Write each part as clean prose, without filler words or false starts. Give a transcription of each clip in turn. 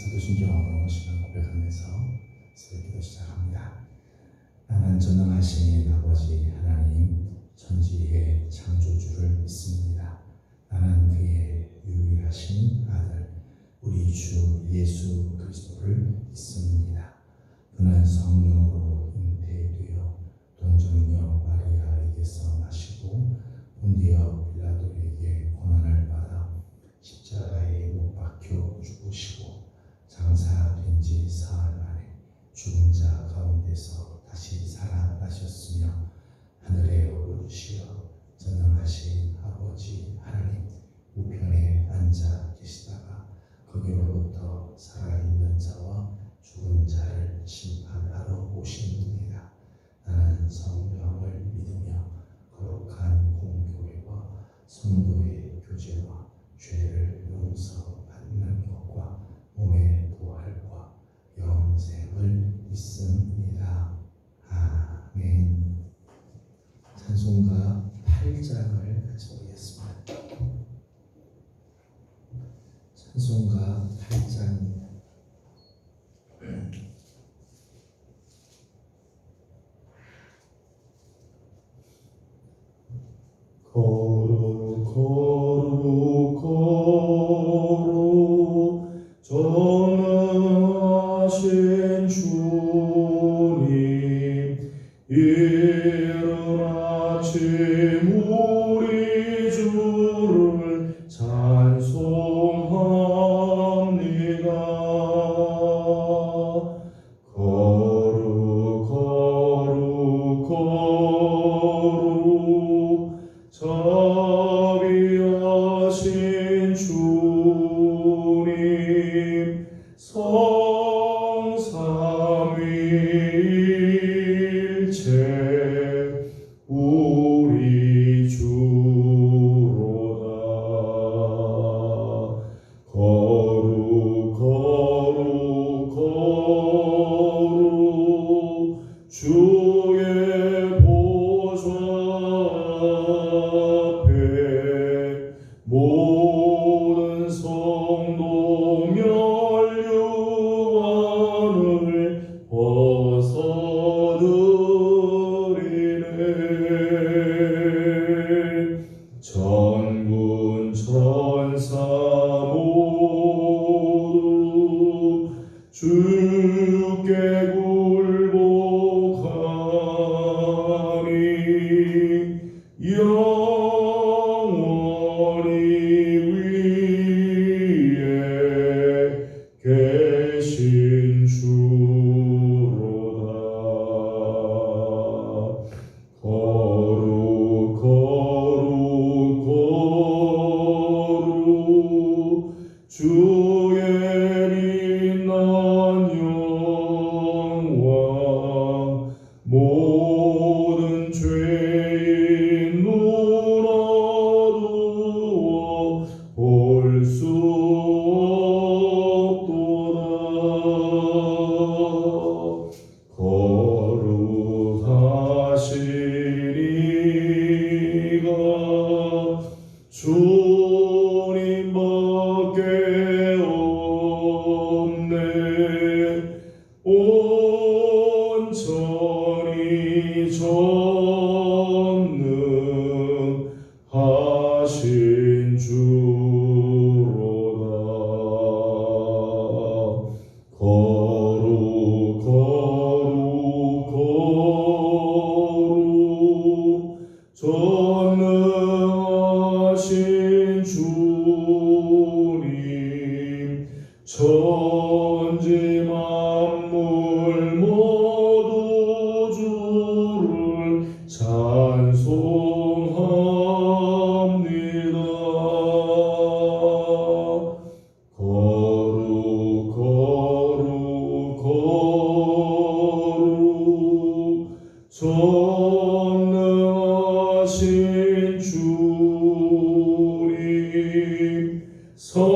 사도신경으로 신앙 고백하면서 새기도 시작합니다. 나는 전능하신 아버지 하나님 천지의 창조주를 믿습니다. 나는 그의 유일하신 아들 우리 주 예수 그리스도를 믿습니다. 그는 성령으로 잉태되어 동정녀 마리아에게서 나시고 본디오 빌라도에게 고난을 받아 십자가에 못 박혀 죽으시고 장사된 지 사흘 만에 죽은 자 가운데서 다시 살아나셨으며 하늘에 오르시어 전능하신 아버지 하나님 우편에 앉아 계시다가 거기로부터 살아있는 자와 죽은 자를 심판하러 오십니다. 나는 성령을 믿으며 거룩한 공교회와 성도의 교제와 죄를 용서받는 것과 몸의 부활과 영생을 믿습니다. 아멘. 찬송가 8장을 같이 보겠습니다. 찬송가 8장 거룩 거룩 거룩 전능하신 주님 이른 아침 우리 주를 찬송합니다. 거룩 거룩 거룩 자비하신 주님 성삼위일체 우리 주로다. 거룩 거룩 거룩 주의 보좌 모든 성도 멸류관을 벗어드리네. 전군 천사 모두 주께 굴복하니 영원히 위에 계신 주로다. 거룩 거룩 거룩 주의 빛난 영광 모든 죄인 눈 어두워 볼 수 없도다. 거룩하시니가 주님밖에 없네. 온전히 전능하신 주로다. 거룩 거룩 거룩 전능하신 주님 천지 만물 모두 주를 찬송합니다. 거룩 거룩 거룩 전능하신 주님 성삼위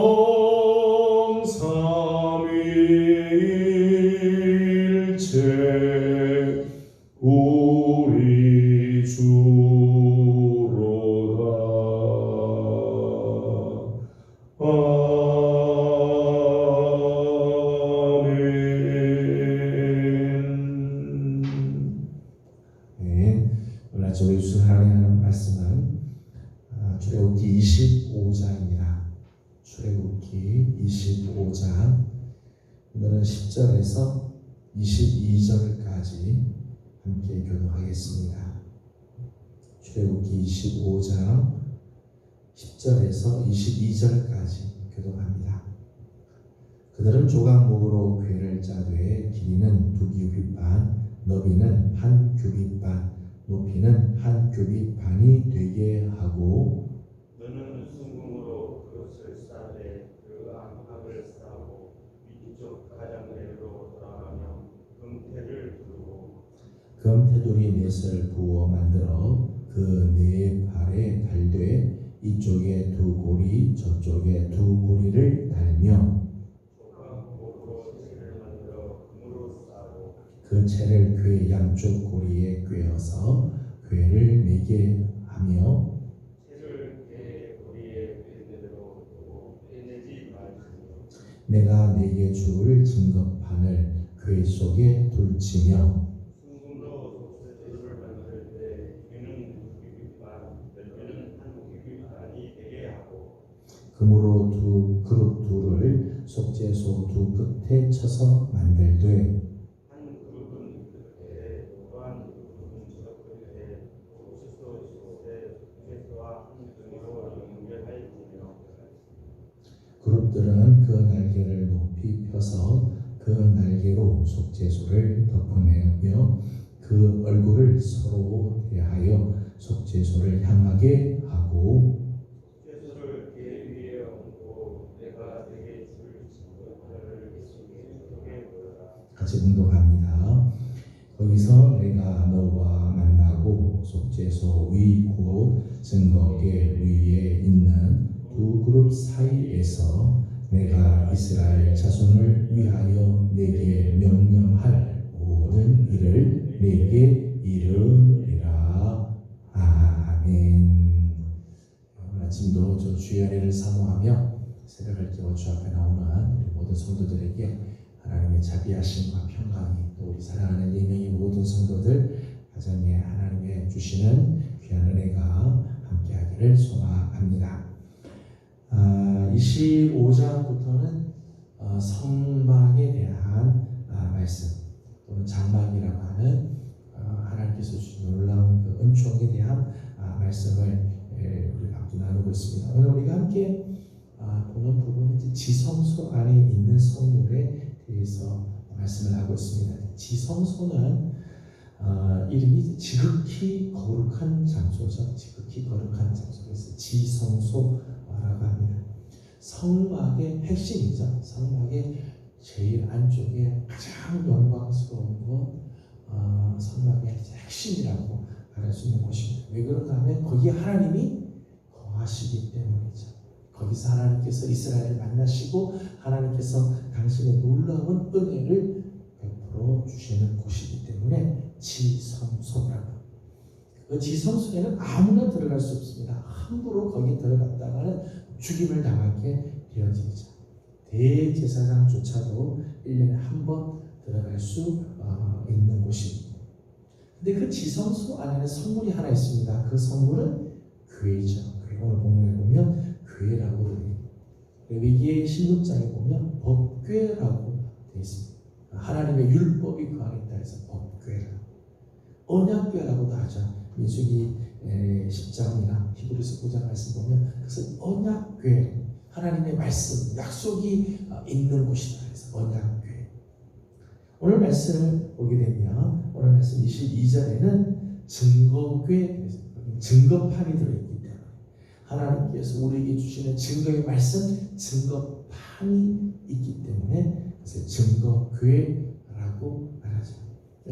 25장 오늘은 10절에서 22절까지 함께 교독하겠습니다. 출애굽기 25장 10절에서 22절까지 교독합니다. 그들은 조각목으로 궤를 짜되 길이는 2규빗반, 너비는 1규빗반, 높이는 1규빗반이 되게 하고 너는 순금으로 그것을 싸되 그 안팎을 싸고 위쪽 가장내로 돌아가며 금태를 두르고 금태돌이 넷을 부어 만들어 그 네 발에 달되 이쪽에 2고리 저쪽에 2고리를 달며 조각목으로 채를 만들어 금으로 싸고 그 채를 궤 양쪽 고리에 꿰어서 궤를 매게 하며 채를 궤 고리에 꿰내도록 두고 꿰내지 말지니 내가 네게 줄 증거판을 궤 속에 둘지며 순금으로 쇠를 만들 때 궤는 2규빗반 넓이는 1규빗반이 되게 하고 금으로 그룹 둘을 속죄소 2 끝에 쳐서 만들되 한 그룹은 끝에 또한 그룹은 저 끝에 옥수수와 한 등으로 연결하였으며 그룹들은 그 날개를 높이 펴서 그 날개로 속죄소를 덮어내며 그 얼굴을 서로 대하여 속죄소를 향하게 하고 쇠소를 궤 위에 얹고 내가 네게 줄 증거판을 속에 놓으라. 같이 운동합니다. 거기서 내가 너와 만나고 속죄소 위 곧 증거궤 위에 있는 2 그룹 사이에서 내가 이스라엘 자손을 위하여 내게 명령할 모든 일을 내게 이르리라. 아멘. 오늘 아침도 저 주의 은혜를 사모하며 새벽을 깨워 주 앞에 나오는 우리 모든 성도들에게 하나님의 자비하심과 평강이 또 우리 사랑하는 예명의 모든 성도들 가정에 하나님의 주시는 귀한 은혜가 함께하기를 소망합니다. 25장부터는 성막에 대한 말씀 또는 장막이라고 하는 하나님께서 주신 놀라운 그 은총에 대한 말씀을 우리가 함께 나누고 있습니다. 오늘 우리가 함께 보는 부분은 지성소 안에 있는 성물에 대해서 말씀을 하고 있습니다. 지성소는 이름이 지극히 거룩한 장소죠. 지극히 거룩한 장소에서 지성소라고 합니다. 성막의 핵심이죠. 성막의 제일 안쪽에 가장 영광스러운 것, 성막의 핵심이라고 말할 수 있는 곳입니다. 왜 그런가 하면 거기에 하나님이 거하시기 때문이죠. 거기서 하나님께서 이스라엘을 만나시고 하나님께서 당신의 놀라운 은혜를 베풀어 주시는 곳이기 때문에 지성소라고. 그 지성소에는 아무나 들어갈 수 없습니다. 함부로 거기 들어갔다가는 죽임을 당하게 되어지죠. 대제사장조차도 1년에 한 번 들어갈 수 있는 곳입니다. 근데 그 지성소 안에는 성물이 하나 있습니다. 그 성물은 궤죠. 오늘 본문에 보면 궤라고 되어 있습니다. 레위기 16장에 보면 법궤라고 되어 있습니다. 하나님의 율법이 그 안에 있다 해서 법궤라. 언약궤라고도 하죠. 민수기 10장이나 히브리서 9장 말씀 보면 그것은 언약궤, 하나님의 말씀, 약속이 있는 곳이다 해서 언약궤. 오늘 말씀을 보게 되면 오늘 말씀 22절에는 증거궤, 증거판이 들어있기 때문에 하나님께서 우리에게 주시는 증거의 말씀, 증거판이 있기 때문에 그래서 증거궤라고 말하죠.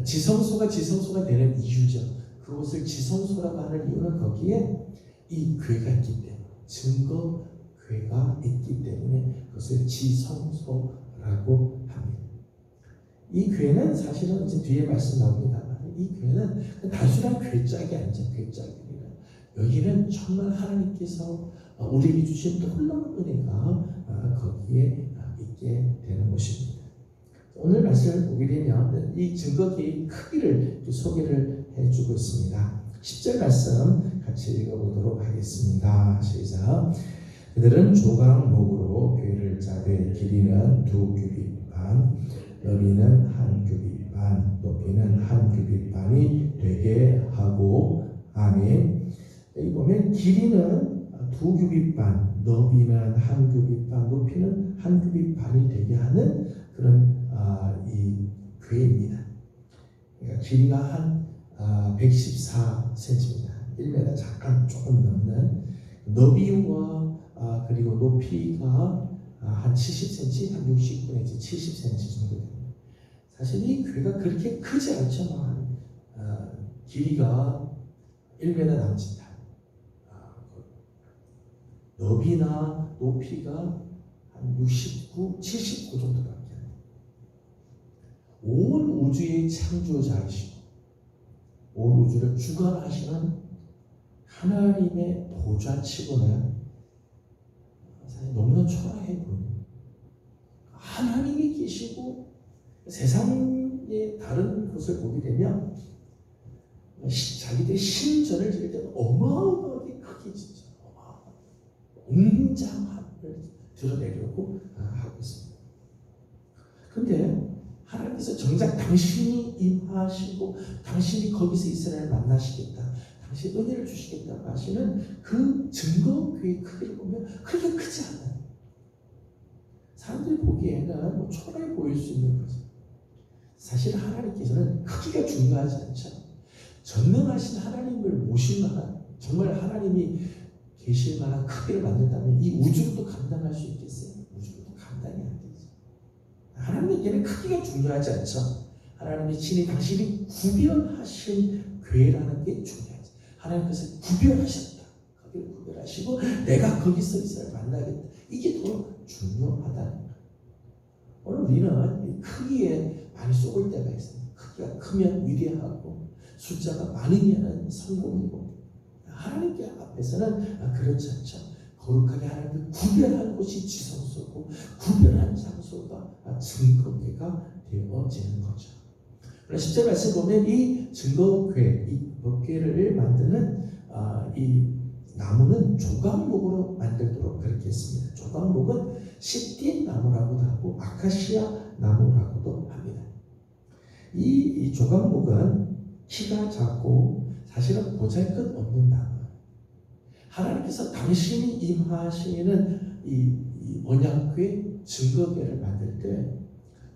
지성소가 지성소가 되는 이유죠. 그곳을 지성소라고 하는 이유는 거기에 이 궤가 있기 때문에, 증거궤가 있기 때문에 그것을 지성소라고 합니다. 이 궤는 사실은 이제 뒤에 말씀 나옵니다만 이 궤는 단순한 궤짝이 아니죠. 궤짝입니다. 여기는 정말 하나님께서 우리에게 주신 놀라운 은혜가 거기에 있게 되는 것입니다. 오늘 말씀을 보게 되면 이 증거궤의 크기를 소개를 해주고 있습니다. 10절 말씀 같이 읽어보도록 하겠습니다. 시작. 그들은 조각목으로 궤를 짜되 길이는 2규빗 반, 너비는 1규빗 반, 높이는 1규빗 반이 되게 하고. 아멘. 여기 보면 길이는 2규빗 반, 너비는 1규빗 반, 높이는 1규빗 반이 되게 하는 그런 이 교회입니다. 그러니까 길이가 한 114cm입니다. 1m 잠깐 조금 넘는, 너비와 그리고 높이가 한 70cm, 한 60 내지 70cm 정도 됩니다. 사실 이 교회가 그렇게 크지 않지만 길이가 1m 남짓, 너비나 높이가 한 69, 79 정도밖에 안 돼요. 온 우주의 창조자이시고 온 우주를 주관하시는 하나님의 보좌치고는 사실 너무나 초라해 보입니다. 하나님이 계시고 세상의 다른 곳을 보게 되면 자기들의 신전을 지을 때는 어마어마하게 크게 진짜 웅장함을 드러내려고 하고 있습니다. 그런데 하나님께서 정작 당신이 임하시고 당신이 거기서 이스라엘을 만나시겠다, 당신 은혜를 주시겠다고 하시는 그 증거교회의 크기를 보면 그렇게 크지 않아요. 사람들이 보기에는 뭐 초라해 보일 수 있는 거죠. 사실 하나님께서는 크기가 중요하지 않죠. 전능하신 하나님을 모시면 정말 하나님이 계실 만한 크기를 만든다면 이 우주도 감당할 수 있겠어요? 우주도 감당이 안 되죠. 하나님께는 크기가 중요하지 않죠. 하나님이 친히 당신이 구별하신 교회라는 게 중요하죠. 하나님께서 구별하셨다. 거기를 구별하시고 내가 거기서 이스라엘 만나겠다. 이게 더 중요하다는 거예요. 오늘 우리는 크기에 많이 쏘을 때가 있어요. 크기가 크면 위대하고 숫자가 많으면 성공이고, 하나님께 앞에서는 그렇지 않죠. 거룩하게 하나님을 구별하는 곳이 지성소고 구별한 장소가 증거궤가 되어지는 거죠. 10절 말씀 보면 이 증거궤, 이 법궤를 만드는 이 나무는 조각목으로 만들도록 그렇게 했습니다. 조각목은 시띠 나무라고도 하고 아카시아 나무라고도 합니다. 이 조각목은 키가 작고 사실은 보잘것없는 나무. 하나님께서 당신이 임하시는 이 언약궤 증거궤를 만들 때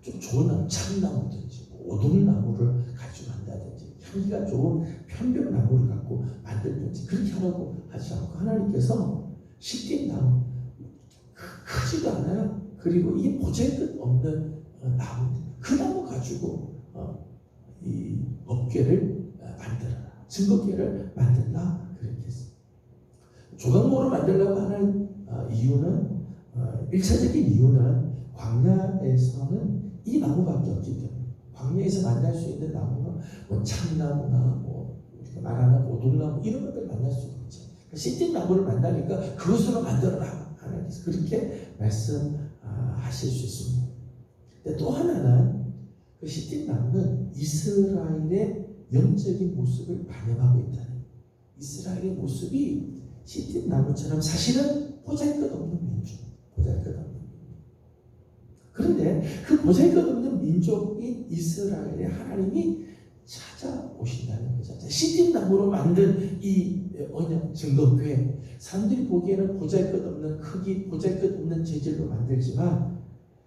좀 좋은 나무, 참나무든지 오동나무를 가지고 한다든지 향기가 좋은 편백나무를 갖고 만들든지 그렇게 하라고 하지 않고 하나님께서 시띠나무, 크지도 않아요. 그리고 이게 보잘것없는 나무인데 그 나무 가지고 이 법궤를 만들어라, 증거궤를 만들라 그렇게 했어요. 조각목으로 만들려고 하는 이유는 1차적인 이유는 광야에서는 이 나무밖에 없기 때문에 광야에서 만날 수 있는 나무는 뭐 참나무나 뭐 우리가 말하는 오동나무 이런 것들을 만날 수 있죠. 그러니까 시띠 나무를 만나니까 그것으로 만들어라 하나님께서 그렇게 말씀하실 수 있습니다. 근데 또 하나는 그 시띠 나무는 이스라엘의 영적인 모습을 반영하고 있다는, 이스라엘의 모습이 시띠 나무처럼 사실은 보잘것없는 민족, 보잘것없는 민족. 그런데 그 보잘것없는 민족인 이스라엘의 하나님이 찾아오신다는 거죠. 시띠 나무로 만든 이 언약 증거궤, 사람들이 보기에는 보잘것없는 크기, 보잘것없는 재질로 만들지만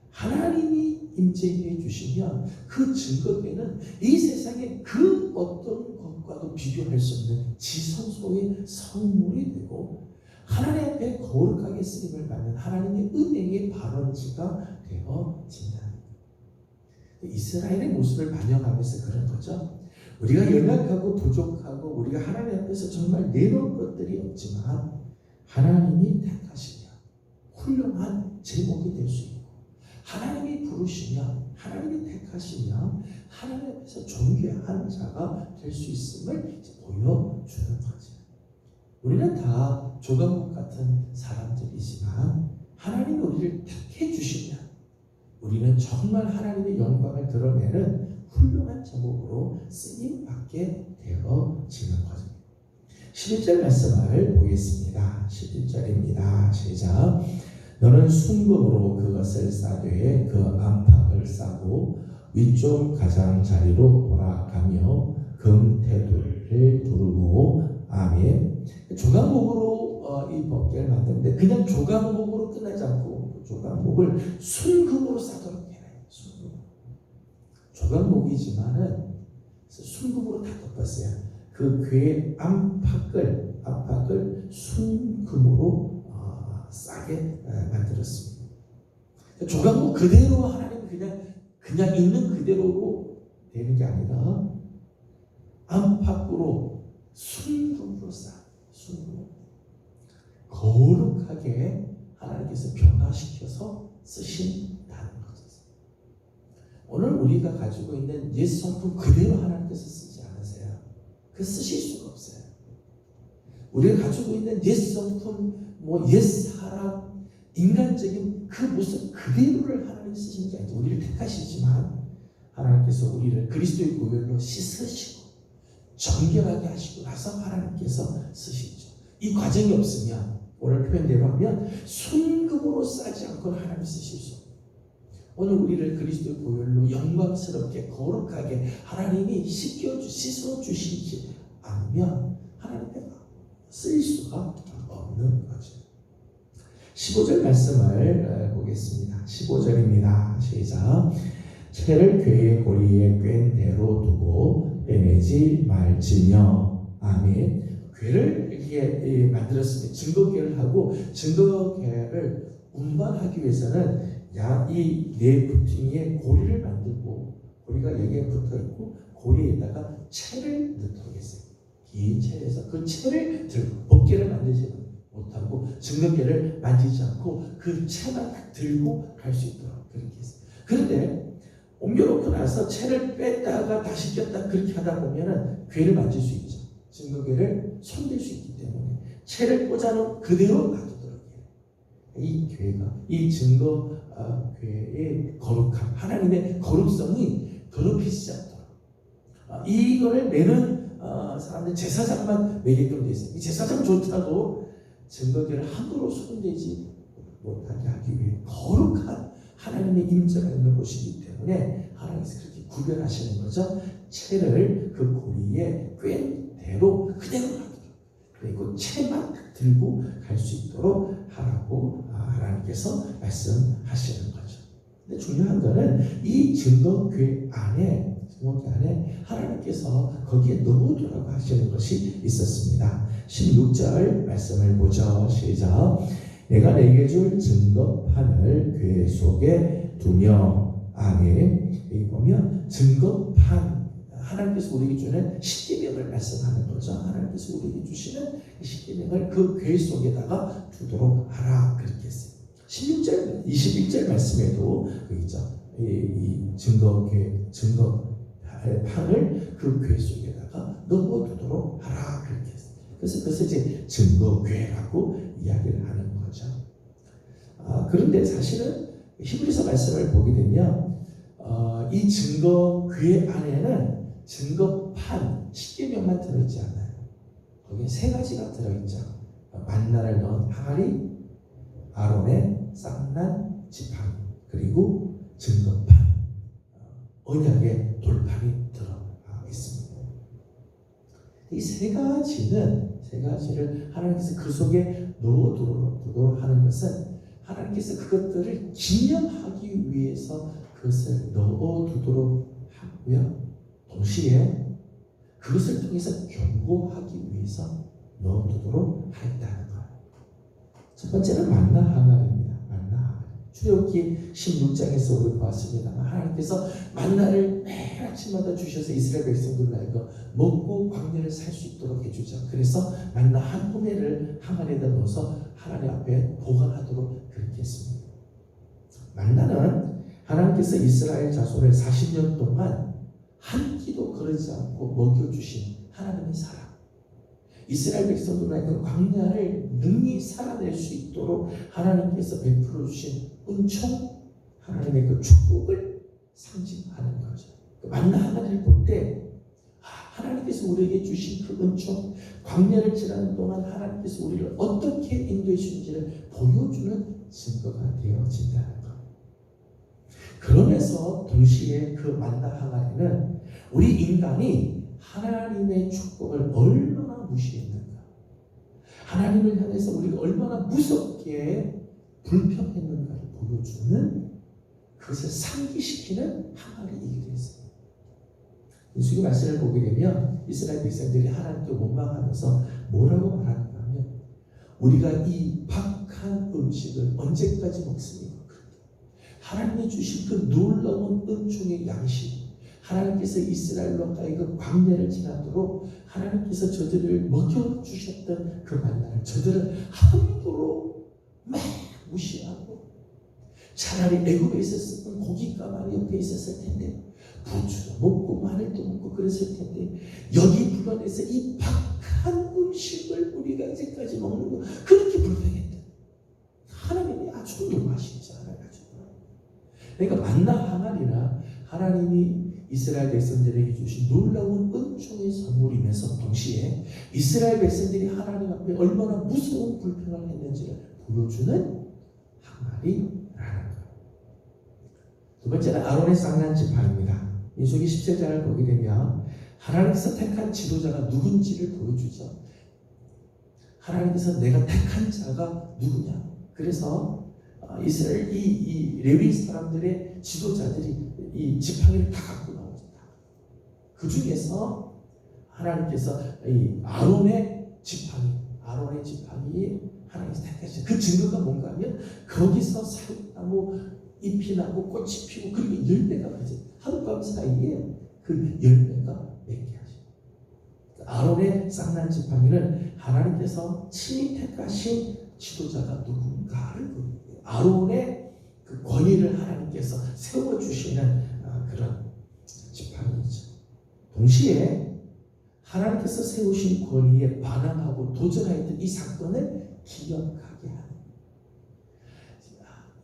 하나님이 임재해 주시면 그 증거궤는 이 세상의 그 어떤 것과도 비교할 수 없는 지성소의 성물이 되고 하나님 앞에 거룩하게 쓰임을 받는 하나님의 은혜의 발원지가 되어진다. 이스라엘의 모습을 반영하면서 그런 거죠. 우리가 연약하고 부족하고 우리가 하나님 앞에서 정말 내놓을 것들이 없지만 하나님이 택하시면 훌륭한 제목이 될 수 있고 하나님이 부르시면 하나님이 택하시면 하나님 앞에서 존귀한 자가 될 수 있음을 보여주는 거죠. 우리는 다 조각목 같은 사람들이지만 하나님이 우리를 택해 주시면 우리는 정말 하나님의 영광을 드러내는 훌륭한 제목으로 쓰임받게 되어지는 거죠. 11절 말씀을 보겠습니다. 11절입니다. 시작. 너는 순금으로 그것을 싸되 그 안팎을 싸고 위쪽 가장자리로 돌아가며 금태두를 두르고 아멘. 조각목으로 이 법궤를 만드는데 그냥 조각목으로 끝나지 않고 조각목을 순금으로 싸도록 해요. 순금. 조각목이지만은 순금으로 다 덮었어요. 그 궤의 안팎을 순금으로 싸게 만들었습니다. 조각목 그대로 하나님 그냥 있는 그대로로 되는 게 아니라 안팎으로 순금으로 순금 거룩하게 하나님께서 변화시켜서 쓰신다는 거죠. 오늘 우리가 가지고 있는 옛 성품 그대로 하나님께서 쓰지 않으세요. 그 쓰실 수가 없어요. 우리가 가지고 있는 옛 성품, 옛 사람, 인간적인 그 모습 그대로를 하나님 쓰시는 게 아니죠. 우리를 택하시지만 하나님께서 우리를 그리스도의 보혈로 씻으시고 정결하게 하시고 나서 하나님께서 쓰시죠. 이 과정이 없으면 오늘 표현대로 하면 순금으로 싸지 않고는 하나님 쓰실 수 없어요. 오늘 우리를 그리스도의 보혈로 영광스럽게 거룩하게 하나님이 씻어주시지 않으면 하나님께서 쓰일 수가 없는 거죠. 15절 말씀을 보겠습니다. 15절입니다. 시작. 채를 궤의 고리에 꿰인 대로 두고 빼내지 말지며 아멘. 궤를 이렇게 만들었습니다. 증거궤를 하고 증거궤를 운반하기 위해서는 이 네 부퉁이에 고리를 만들고 고리가 여기에 붙어있고 고리에다가 채를 넣도록 했어요. 긴 채에서 그 채를 들고 법궤를 만들지 못하고 증거궤를 만지지 않고 그 채만 딱 들고 갈 수 있도록 그렇게 했어요. 그런데 옮겨놓고 나서 채를 뺐다가 다시 꼈다 그렇게 하다 보면은 궤를 만질 수 있죠. 증거궤를 손댈 수 있기 때문에 채를 꽂아놓은 그대로 놔두도록 해요. 이 궤가 이 증거궤의 거룩함, 하나님의 거룩성이 더럽히지 않도록 이거를 내는 사람들 제사장만 매게끔 돼 있어요. 이 제사장조차도 증거궤를 함부로 손대지 못하게 하기 위해 거룩한 하나님의 임재가 있는 곳이기 때문에 하나님께서 그렇게 구별하시는 거죠. 채를 그 고리에 꿰인 대로 그대로 놔두고 그리고 채만 들고 갈 수 있도록 하라고 하나님께서 말씀하시는 거죠. 근데 중요한 거는 이 증거궤 안에 하나님께서 거기에 넣어두라고 하시는 것이 있었습니다. 16절 말씀을 보죠. 시작. 내가 내게 줄 증거판을 궤 속에 두며 아멘. 여기 보면 증거판 하나님께서 우리에게 주는 십계명을 말씀하는 거죠. 하나님께서 우리에게 주시는 십계명을 그 궤 속에다가 두도록 하라 그렇게 했어요. 16절, 21절 말씀에도 있죠. 이 증거판을 그 궤 속에다가 넣어두도록 하라 그렇게 했어요. 그래서 그것을 이제 증거궤라고 이야기를 하는 거죠. 그런데 사실은 히브리서 말씀을 보게 되면 이 증거궤 안에는 증거판, 십계명만 들어있지 않아요. 거기에 세 가지가 들어있죠. 만나를 넣은 항아리, 아론의 쌍난 지팡이, 그리고 증거판, 언약의 돌판이 들어 있습니다. 이 세 가지를 하나님께서 그 속에 넣어두도록 하는 것은 하나님께서 그것들을 기념하기 위해서 그것을 넣어두도록 하고요. 동시에 그것을 통해서 경고하기 위해서 넣어두도록 하였다는 거예요. 첫 번째는 만나 항아리입니다. 만나 항아리. 출애굽기 16장에서 우리 보았습니다만 하나님께서 만나를 매일 아침마다 주셔서 이스라엘 백성들과 이거 먹고 광야를 살 수 있도록 해주죠. 그래서 만나 한 포매를 항아리에다 넣어서 하나님 앞에 보관하도록 그렇게 했습니다. 만나는 하나님께서 이스라엘 자손을 40년 동안 한 끼도 거르지 않고 먹여주신 하나님의 사랑. 이스라엘 백성들에게 광야를 능히 살아낼 수 있도록 하나님께서 베풀어 주신 은총, 하나님의 그 축복을 상징하는 거죠. 만나 하나님을 볼 때 하나님께서 우리에게 주신 그 은총, 광야를 지나는 동안 하나님께서 우리를 어떻게 인도해 주신지를 보여주는 증거가 되어진다는 것. 그러면서 동시에 그 만나 항아리는 우리 인간이 하나님의 축복을 얼마나 무시했는가, 하나님을 향해서 우리가 얼마나 무섭게 불평했는가를 보여주는, 그것을 상기시키는 항아리이기도 했습니다. 민수기 말씀을 보게 되면 이스라엘 백성들이 하나님께 원망하면서 뭐라고 말하는가 하면, 우리가 이 박한 음식을 언제까지 먹습니까? 하나님이 주신 그 놀라운 은총의 양식, 하나님께서 이스라엘과 그 광야를 지나도록 하나님께서 저들을 먹여주셨던 그 만나를 저들은 함부로 막 무시하고, 차라리 애굽에 있었으면 고깃가마리 옆에 있었을 텐데, 부추도 먹고 마늘도 먹고 그랬을 텐데, 여기 불안해서 이 박한 음식을 우리가 이제까지 먹는 거 그렇게 불평했다. 하나님이 아주 놀라시지 않아요. 그러니까 만나 항아리나 하나님이 이스라엘 백성들에게 주신 놀라운 은총의 선물이면서 동시에 이스라엘 백성들이 하나님 앞에 얼마나 무서운 불평을 했는지를 보여주는 항아리라는 것. 두 번째는 아론의 쌍난 지팡이입니다. 민수기 17장을 보게 되면 하나님께서 택한 지도자가 누군지를 보여주죠. 하나님께서 내가 택한 자가 누구냐. 그래서 이스라엘 이 레위 사람들의 지도자들이 이 지팡이를 다 갖고 나오죠. 그 중에서 하나님께서 이 아론의 지팡이 하나님께서 택하신 그 증거가 뭔가 하면, 거기서 살나무 잎이 나고 꽃이 피고 그리고 열매가 맺어요. 하룻밤 사이에 그 열매가 맺게 하십니다. 아론의 쌍난 지팡이는 하나님께서 친히 택하신 지도자가 누군가를 보여요. 아론의 그 권위를 하나님께서 세워주시는 그런 지팡이죠. 동시에 하나님께서 세우신 권위에 반항하고 도전하였던 이 사건을 기억하게 하는,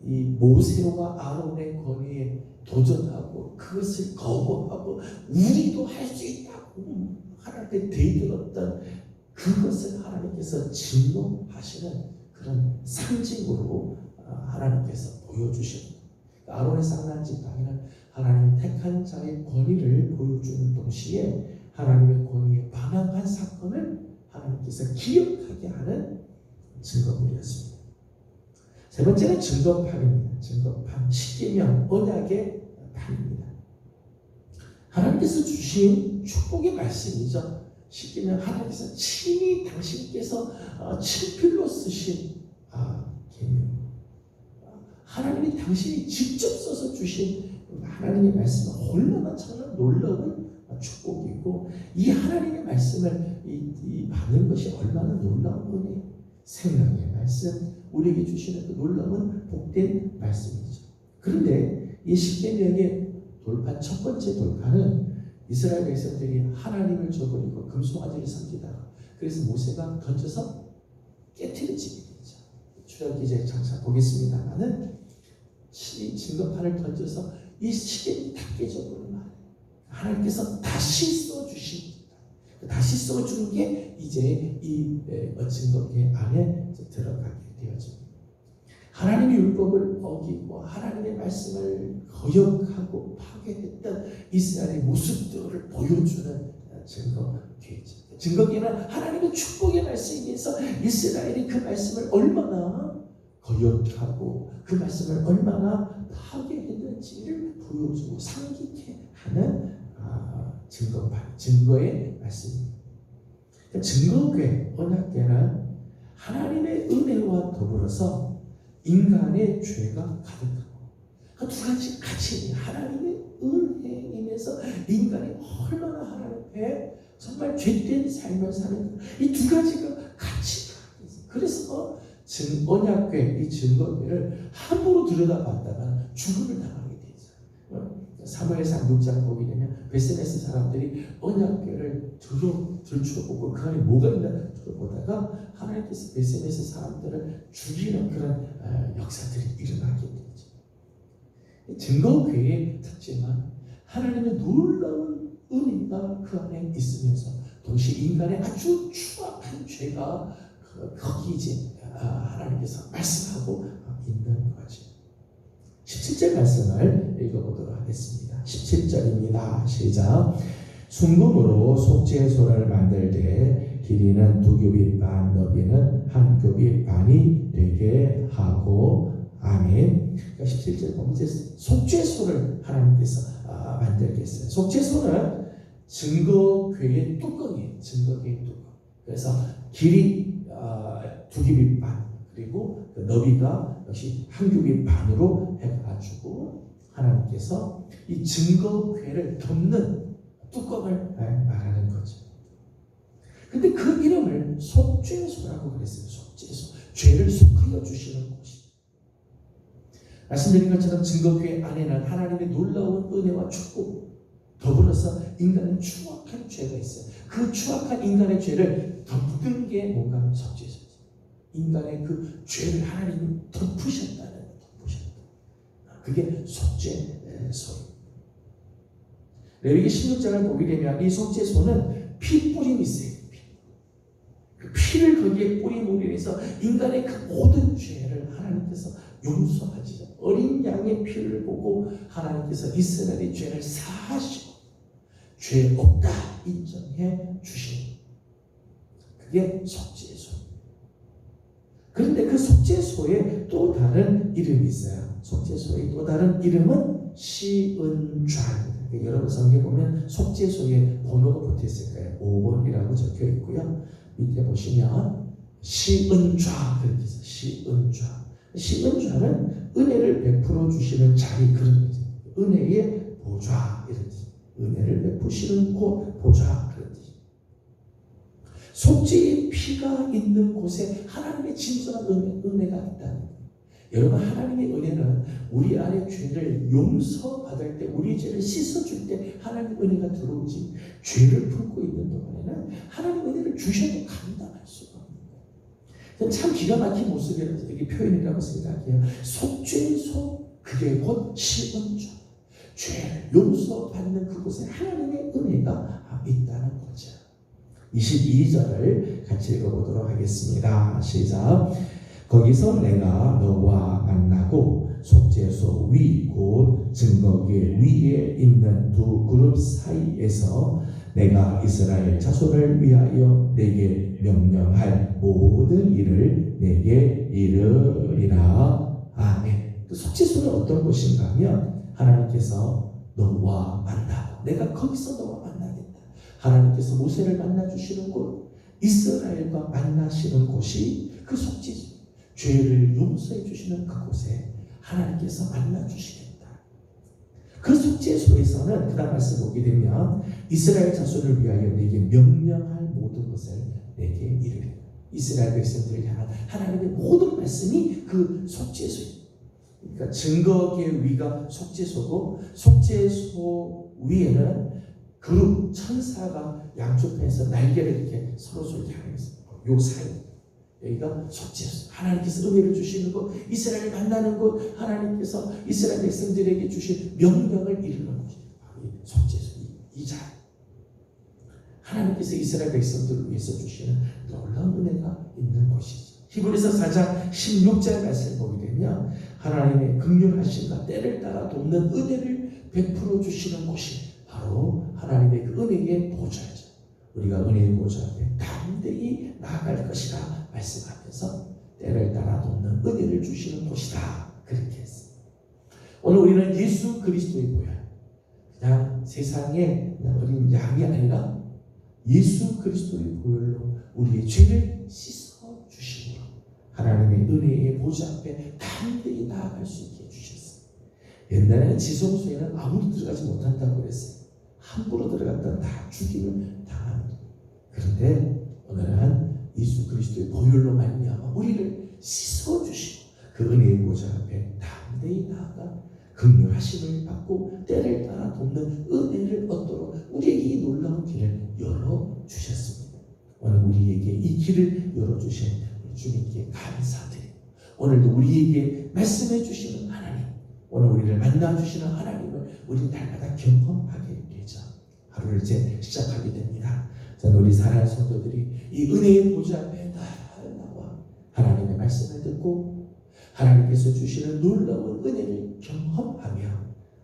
이 모세와 아론의 권위에 도전하고 그것을 거부하고 우리도 할 수 있다고 하나님께 대들었던 그것을 하나님께서 진노하시는 그런 상징으로 하나님께서 보여주십니다. 아론의 쌍난 지팡이는 하나님이 택한 자의 권위를 보여주는 동시에 하나님의 권위에 반항한 사건을 하나님께서 기억하게 하는 증거물이었습니다. 세 번째는 증거판입니다. 증거판, 십계명, 언약의 판입니다. 하나님께서 주신 축복의 말씀이죠. 십계명, 하나님께서 친히 당신께서 친필로 쓰신 계명, 하나님이 당신이 직접 써서 주신 하나님의 말씀은 얼마나 정말 놀라운 축복이고, 이 하나님의 말씀을 받는 것이 얼마나 놀라운 거니, 생명의 말씀, 우리에게 주시는 그 놀라운 복된 말씀이죠. 그런데 이 십계명의 돌판, 첫 번째 돌판은 이스라엘 백성들이 하나님을 저버리고 금송아지를 섬기다가, 그래서 모세가 던져서 깨트려지게 되죠. 출애굽기에 장차 보겠습니다만은 이 증거판을 던져서 이 십계명이 다 깨져버린 말이에요. 하나님께서 다시 써주십니다. 다시 써주는 게 이제 이 증거계 안에 들어가게 되어집니다. 하나님의 율법을 어기고 하나님의 말씀을 거역하고 파괴했던 이스라엘의 모습들을 보여주는 증거계죠. 증거계는 하나님의 축복의 말씀에서 이스라엘이 그 말씀을 얼마나 거역하고 그 말씀을 얼마나 파괴했는지를 보여주고 상기케 하는 증거의 말씀입니다. 증거계, 언약계는 하나님의 은혜와 더불어서 인간의 죄가 가득하고, 그 두 가지 같이 하나님의 은혜임에서 인간이 얼마나 하나님 앞에 정말 죄된 삶을 사는, 이 두 가지가 같이 있어요. 그래서 언약궤, 이 증거궤를 함부로 들여다봤다가 죽음을 당하게 되죠. 사무엘상 6장 보게 되면 베스메스 사람들이 언약궤를 들춰보고 그 안에 뭐가 있나 들어보다가 하나님께서 베스메스 사람들을 죽이는 그런 역사들이 일어나게 되죠. 증거궤의 특징은 하나님의 놀라운 은혜가 그 안에 있으면서 동시에 인간의 아주 추악한 죄가 거기 이제 하나님께서 말씀하고 있는 거죠. 17절 말씀을 읽어보도록 하겠습니다. 17절입니다. 시작. 순금으로 속죄소를 만들 때 길이는 2규빗 반, 너비는 1규빗 반이 되게 하고. 아멘. 그러니까 17절 보면 이제 속죄소를 하나님께서 만들겠어요. 속죄소는 증거궤의 뚜껑이에요. 증거궤의 뚜껑. 그래서 길이 2규빗 반, 그리고 그 너비가 역시 1규빗 반으로 해가지고 하나님께서 이 증거궤를 덮는 뚜껑을 말하는 거죠. 근데 그 이름을 속죄소라고 그랬어요. 속죄소. 죄를 속하여 주시는 곳이. 말씀드린 것처럼 증거궤 안에는 하나님의 놀라운 은혜와 축복, 더불어서 인간은 추악한 죄가 있어요. 그 추악한 인간의 죄를 덮는 게 뭔가 속죄소죠. 인간의 그 죄를 하나님이 덮으셨다. 그게 속죄소입니다. 레위기 16장을 보게 되면 이 속죄소는 피 뿌림이 있어요. 그 피를 거기에 뿌림으로 인해서 인간의 그 모든 죄를 하나님께서 용서하시죠. 어린 양의 피를 보고 하나님께서 이스라엘의 죄를 사하시고 죄 없다 인정해 주시는 그게 속죄소. 그런데 그 속죄소에 또 다른 이름이 있어요. 속죄소의 또 다른 이름은 시은좌입니다. 여러분 성경에 보면 속죄소에 번호가 붙어 있을 거예요. 5번이라고 적혀 있고요. 밑에 보시면 시은좌 그렇게 있어요. 시은좌. 시은좌는 은혜를 베풀어 주시는 자리, 그런 거죠. 은혜의 보좌 이런 뜻. 은혜를 베푸시는 곳, 보좌 그런 뜻. 속죄의 피가 있는 곳에 하나님의 진정한 은혜가 있다는 거예요. 여러분, 하나님의 은혜는 우리 안의 죄를 용서받을 때, 우리 죄를 씻어줄 때 하나님의 은혜가 들어오지, 죄를 품고 있는 동안에는 하나님의 은혜를 주셔도 감당할 수가 없는 거예요. 참 기가 막힌 모습이라서 이게 표현이라고 생각해요. 속죄소, 그게 곧 시은좌. 죄를 용서받는 그곳에 하나님의 은혜가 있다는 거죠. 22절을 같이 읽어보도록 하겠습니다. 시작. 거기서 내가 너와 만나고 속죄소 위 곧 증거궤 위에 있는 두 그룹 사이에서 내가 이스라엘 자손을 위하여 내게 명령할 모든 일을 내게 이르리라. 아멘. 그 속죄소는 어떤 곳인가 하면 하나님께서 너와 만나고, 내가 거기서 너와 만나겠다. 하나님께서 모세를 만나주시는 곳, 이스라엘과 만나시는 곳이 그 속죄소. 죄를 용서해 주시는 그곳에 하나님께서 만나주시겠다. 그 속죄소에서는 그 다음 말씀 보게 되면 이스라엘 자손을 위하여 내게 명령할 모든 것을 내게 이르리라. 이스라엘 백성들을 향한 하나님의 모든 말씀이 그 속죄소입니다. 그러니까 증거궤 위가 속죄소고, 속죄소 위에는 그룹 천사가 양쪽에서 날개를 이렇게 서로 향해 있습니다. 요 사이 여기가 속죄소. 하나님께서 은혜를 주시는 곳, 이스라엘 만나는 곳, 하나님께서 이스라엘 백성들에게 주신 명령을 이루는 곳이에요. 바로 이 속죄소, 이 자리. 하나님께서 이스라엘 백성들을 위해서 주시는 놀라운 은혜가 있는 곳이죠. 히브리서 4장 16절 말씀을 보게 되면 하나님의 긍휼하심과 때를 따라 돕는 은혜를 베풀어 주시는 곳이 바로 하나님의 그 은혜의 보좌죠. 우리가 은혜의 보좌 앞에 담대히 나아갈 것이라 말씀하면서 때를 따라 돕는 은혜를 주시는 곳이다. 그렇게 했습니다. 오늘 우리는 예수 그리스도의 보혈, 그냥 세상의 어린 양이 아니라 예수 그리스도의 보혈로 우리의 죄를 씻어 주시고 하나님의 은혜의 보좌 앞에 담대히 나아갈 수 있게 해주셨어요. 옛날에는 지성소에는 아무도 들어가지 못한다고 그랬어요. 함부로 들어갔다 다 죽임을 당합니다. 그런데 오늘은 예수 그리스도의 보혈로 말미암아 우리를 씻어주시고 그 은혜의 보좌 앞에 담대히 나아가 긍휼하심을 받고 때를 따라 돕는 은혜를 얻도록 우리에게 이 놀라운 길을 열어주셨습니다. 오늘 우리에게 이 길을 열어주신 주님께 감사드립니다. 오늘도 우리에게 말씀해 주시는 하나님, 오늘 우리를 만나주시는 하나님을 우리 날마다 경험하게 되자. 하루를 이제 시작하게 됩니다. 저는 우리 사랑하는 성도들이 이 은혜의 보좌 앞에 날 나와 하나님의 말씀을 듣고 하나님께서 주시는 놀라운 은혜를 경험하며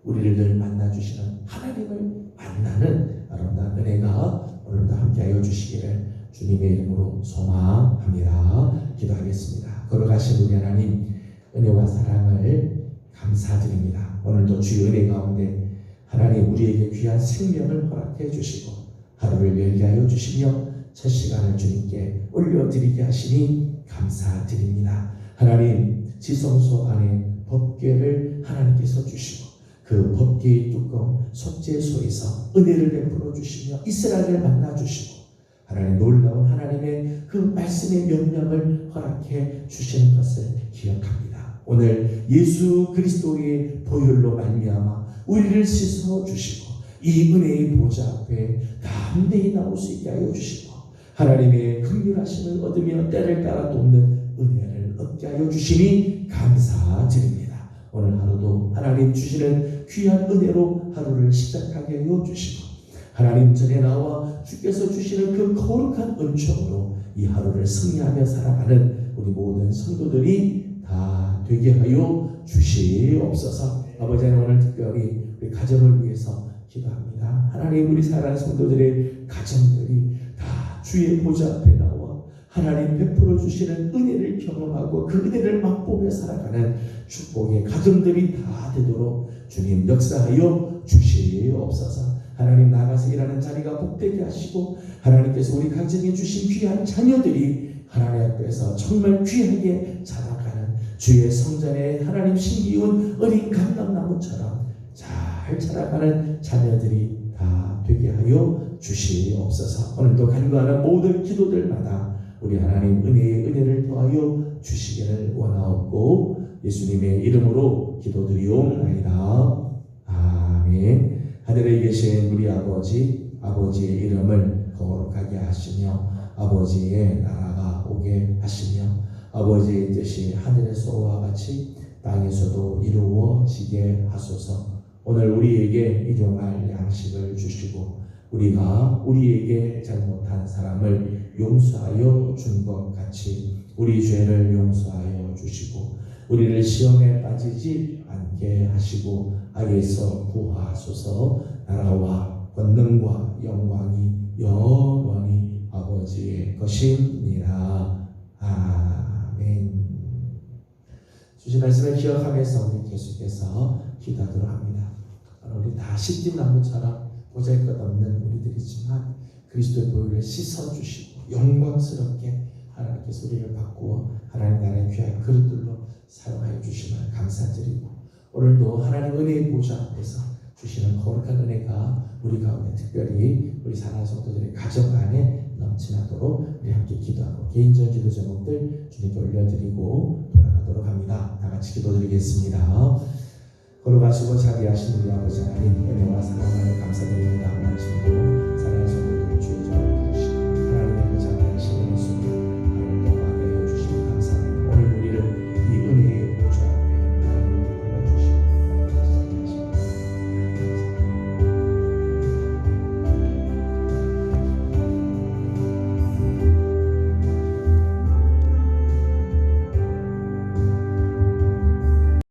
우리를 늘 만나주시는 하나님을 만나는 아름다운 은혜가 오늘도 함께하여 주시기를 주님의 이름으로 소망합니다. 기도하겠습니다. 걸어가신 우리 하나님, 은혜와 사랑을 감사드립니다. 오늘도 주의 은혜 가운데 하나님 우리에게 귀한 생명을 허락해 주시고 하루를 열게 하여 주시며 첫 시간을 주님께 올려드리게 하시니 감사드립니다. 하나님, 지성소 안에 법궤를 하나님께서 주시고 그 법궤의 뚜껑 속죄소에서 은혜를 베풀어 주시며 이스라엘을 만나 주시고 하나님 놀라운 하나님의 그 말씀의 명령을 허락해 주시는 것을 기억합니다. 오늘 예수 그리스도의 보혈로 말미암아 우리를 씻어 주시고 이 은혜의 보좌 앞에 담대히 나올 수 있게 하여 주시고 하나님의 긍휼하심을 얻으며 때를 따라 돕는 은혜를 얻게 하여 주시니 감사드립니다. 오늘 하루도 하나님 주시는 귀한 은혜로 하루를 시작하게 하여 주시고 하나님 전에 나와 주께서 주시는 그 거룩한 은총으로 이 하루를 승리하며 살아가는 우리 모든 성도들이 다 되게 하여 주시옵소서. 아버지 하나님, 오늘 특별히 우리 가정을 위해서 기도합니다. 하나님, 우리 사랑하는 성도들의 가정들이 다 주의 보좌 앞에 나와 하나님 베풀어 주시는 은혜를 경험하고 그 은혜를 맛보며 살아가는 축복의 가정들이 다 되도록 주님 역사하여 주시옵소서. 하나님, 나가서 일하는 자리가 복되게 하시고 하나님께서 우리 가정에 주신 귀한 자녀들이 하나님 앞에서 정말 귀하게 자라가는 주의 성전에 하나님 심기운 어린 감람나무처럼 잘 자라가는 자녀들이 다 되게 하여 주시옵소서. 오늘도 간구하는 모든 기도들마다 우리 하나님 은혜를 더하여 주시기를 원하옵고 예수님의 이름으로 기도드리옵나이다. 아멘. 하늘에 계신 우리 아버지의 이름을 거룩하게 하시며 아버지의 나라가 오게 하시며 아버지의 뜻이 하늘에서와 같이 땅에서도 이루어지게 하소서. 오늘 우리에게 일용할 양식을 주시고 우리가 우리에게 잘못한 사람을 용서하여 준 것 같이 우리 죄를 용서하여 주시고 우리를 시험에 빠지지 않게 하시고 악에서 구하소서. 나라와 권능과 영광이 영원히 아버지의 것입니다. 아멘. 주신 말씀을 기억하면서 우리 계속해서 기도하도록 합니다. 우리 다 시띠나무처럼 보잘것없는 우리들이지만 그리스도의 보혈을 씻어주시고 영광스럽게 하나님께서 우리를 바꾸어 하나님 나라의 귀한 그릇들로 사용하여 주심을 감사드리고 오늘도 하나님 은혜의 보좌 앞에서 주시는 거룩한 은혜가 우리 가운데 특별히 우리 사랑하는 성도들의 가정 안에 넘치도록 우리 함께 기도하고 개인적인 기도 제목들 주님께 올려드리고 돌아가도록 합니다. 다 같이 기도드리겠습니다. 거룩하시고 자비하신 우리 아버지 하나님, 은혜와 사랑을 감사드립니다. 하나님도 사랑하는